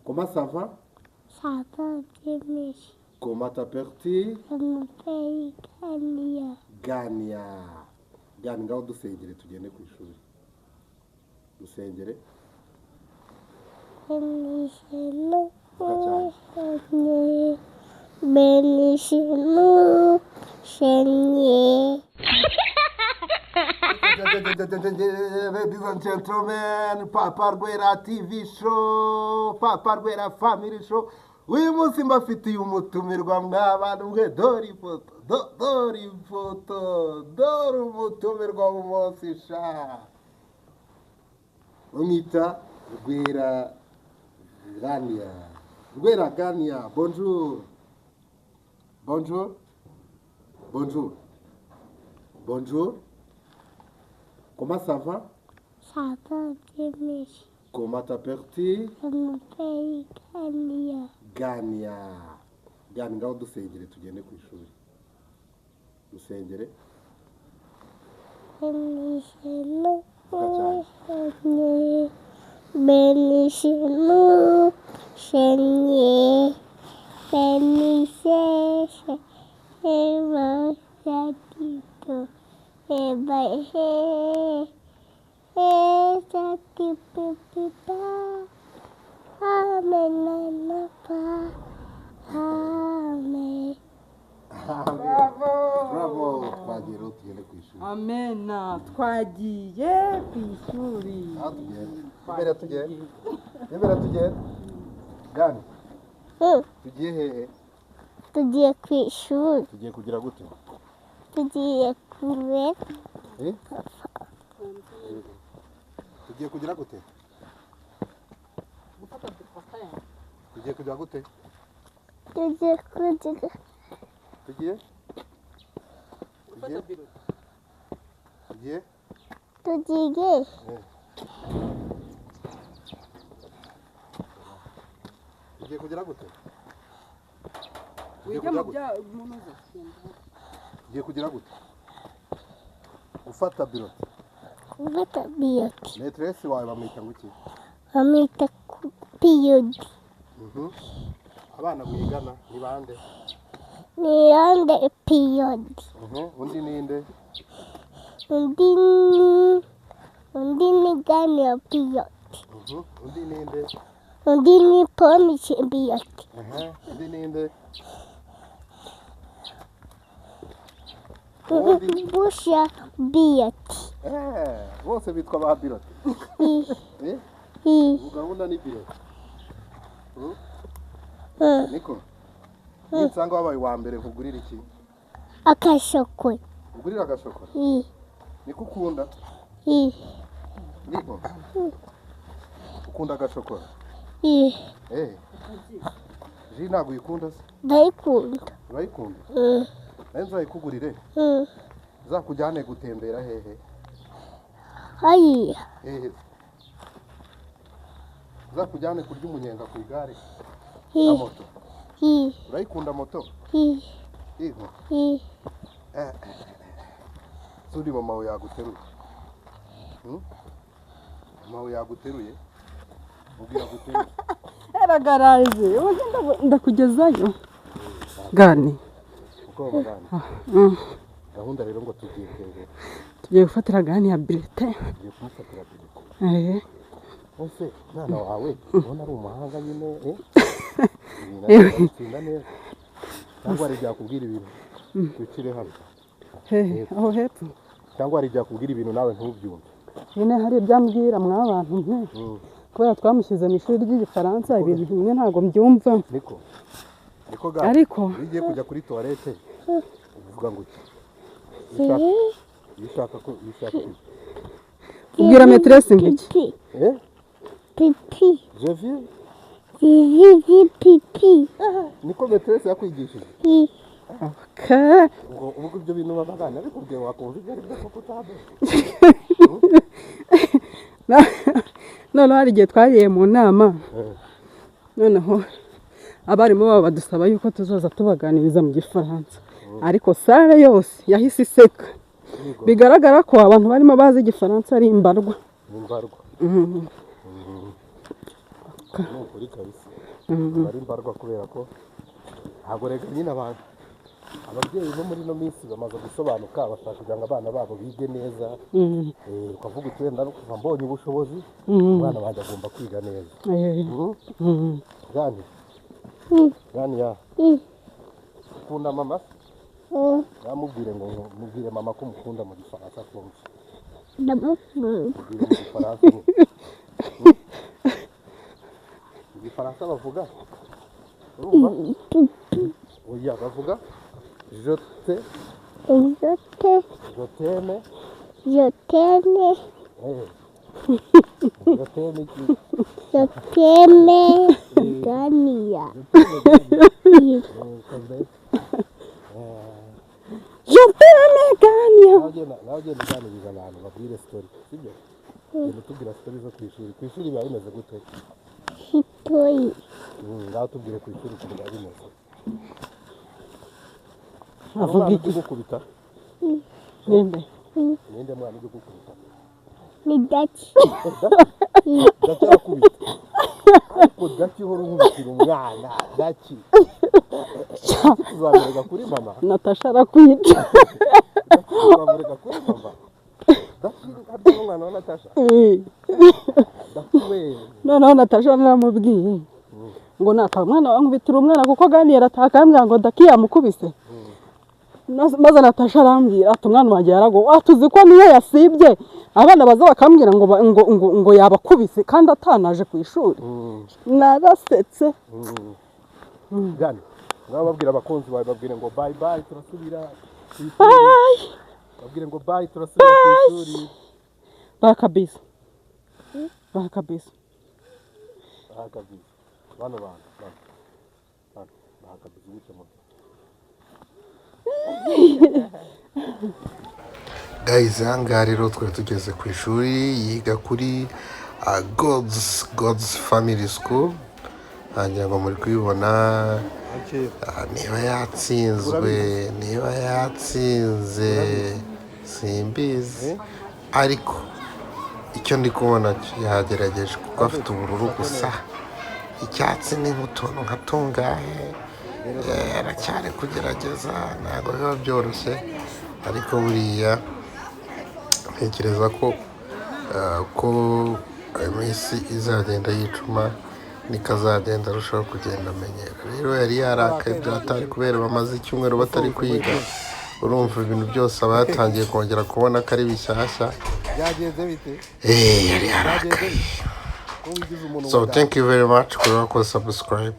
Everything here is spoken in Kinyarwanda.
Comment ça va? Ça va bien, merci. Comment t'appelles-tu? Je m'appelle Gania. Gania. Gania, ngaho dusengere tugende ku ishuri. Dusengere. Bénissez-nous, Seigneur. Bénissez-nous, Seigneur. Ladies and gentlemen, Papa Rwera TV show, Papa Rwera family show. Uyu munsi mbafitiye umutumirwa mw'abantu mwe, dore ifoto, dore ifoto, dore umutumirwa w'umunsi sha. Umwita Rwera Gania. Rwera Gania, bonjour. Bonjour. Bonjour. Bonjour. Comment ça va? Ça va bien, merci. Comment t'appelles-tu? Je m'appelle Gania. Gania. Gania, ngaho dusengere tugende ku ishuri. Dusengere. Bénissez-nous, Seigneur. Bénissez-nous, Seigneur. Bénissez, Seigneur. Amen. Bravo. Twagiye tugende ku ishuri. Amen. Twagiye ku ishuri. Imbere tugende. Imbere tugende. Gani. Tugiye hehe? Tugiye ku ishuri. Tugiye kugira gute? Tugiye kure. Tugiye kugira gute? Tugiye kugira gute? Tugiye kugira. Tugiye? Tugiye? Tugiye? Tugiye. Tugiye kugira gute? Wiga mu bya munoza. Tugiye kugira gute? Gufata birote. Gufata birote. Metresi wawe bamwita nguki? Bamwita piyodi. Abana mwigana ni bande? Ni bande piyodi. Undi ninde? Undi ni Gania piyodi. Undi ninde? Undi ni Promise piyodi. Undi ninde? Busha piyodi. Bose bitwa ba birote. Gahunda ni birote. Niko. Nsanga wabaye wa mbere kugurira iki? Akashokora. Ugurira agashokora? Niko ukunda? Niko. Ukunda agashokora? Ji ntabwo uyikunda se? Ndayikunda. Urayikunda? Nayo nzayikugurire? Uzakujyane gutembera hehe? Hariya. Uzakujyane kurya umunyenga ku igare? Na moto? Urayikunda moto? Yego. Suri mama wawe yaguteruye? Mama wawe yaguteruye? Ubwira guteruye? Eragaraje. Ndakugezayo. Gani. Uko bagani? Gahunda rero ngo tugiye kwegera. Tugiye gufatira Gani ya bilete. Tugiye kumufatira bilete. Ose mwana wawe ubona ari umuhanga nyine Tsinda neza. Cyangwa ari byakubwira ibintu. Twicire hano. Aho hepfo. Cyangwa ari byakubwira ibintu nawe ntubyumve. Nyine hari ibyambwira mw'abantu nke. Kubera twamushyize mu ishuri ry'igifaransa ibintu bimwe ntabwo mbyumva. Niko gani. Ariko ugiye kujya kuri toilette uvuga ngo iki? Yishaka. Ubwira maîtresse ngiki? Pipi. Je viens. Pipi. Niko maîtresse yakwigishije? Okay. Ngo ubwo ibyo bintu babagana bikubwiye wakumva ibyo ari byo koko utabe. None hari igihe twagiye mu nama. Noneho abarimu babo badusaba yuko tuzoza tubaganiriza mu gifaransa. Ariko sare yose yahise iseka. Bigaragara ko abantu barimo bazi igifaransa ari imbarwa. bishoboka. ni ukuri kabisa bari mbarwa kubera ko ntabwo rega nyine abantu ababyeyi bo muri ino minsi bamaze gusobanuka bashaka kugira ngo abana babo bige neza ukavuga uti wenda no kuva mbonye ubushobozi umwana wanjye agomba kwiga neza gani ya ukunda mama namubwire ngo mubwire mama ko mukunda mu gifaransa kumva ndamukunda mu gifaransa igifaransa bavuga urumva oya bavuga je t'aime Gania. Je t'aime Gania. nawe ugenda uganiriza abantu babwire sitori sibyo ugenda utubwira sitori zo ku ishuri biba bimeze gute Hitoyi. ngaho tubwire ku ishuri ukuntu biba bimeze Avuga iki? gukubita ninde mwana ujya gukubita Ni Daki. Daki arakubita ariko Daki uhora umubitira umwana Daki tuzamurega kuri mama Natasha arakwica. tuzamurega kuri mama Daki harya umwana wa Natasha Daki we Noneho Natasha naramubwiye ngo nata umwana wankubitira umwana kuko Gani yarataka ngo Daki yamukubise. Maze Natasha arambwira ati umwana wanjye yarago atuzi ko niyo yasibye abana baza bakambwira ngo yabakubise kandi atanaje ku ishuri. Narasetse. Gani ngaho babwira abakunzi bawe babwire ngo bye bye turasubira Bye. babwire ngo bye turasubira ku ishuri Bakabisa. bahakabiza bano bantu bahakabiza gutya mu guys ahangaha rero twari tugeze ku ishuri yiga kuri God's Family School ngira ngo muri kubibona niba yatsinze simbizi ariko icyo ndi kubona yagerageje kuko afite ubururu gusa icyatsi ni nk'utuntu nka tungahe aracyari kugerageza ntabwo biba byoroshye ariko buriya ntekereza ko iminsi izagenda yicuma niko azagenda arushaho kugenda amenyera rero yari yarakaye byatari kubera bamaze icyumweru batari kwiga urumva ibintu byose aba yatangiye kongera kubona ko ari bishyashya byagenze bite yari yarakaye so thank you very much kuri subscribe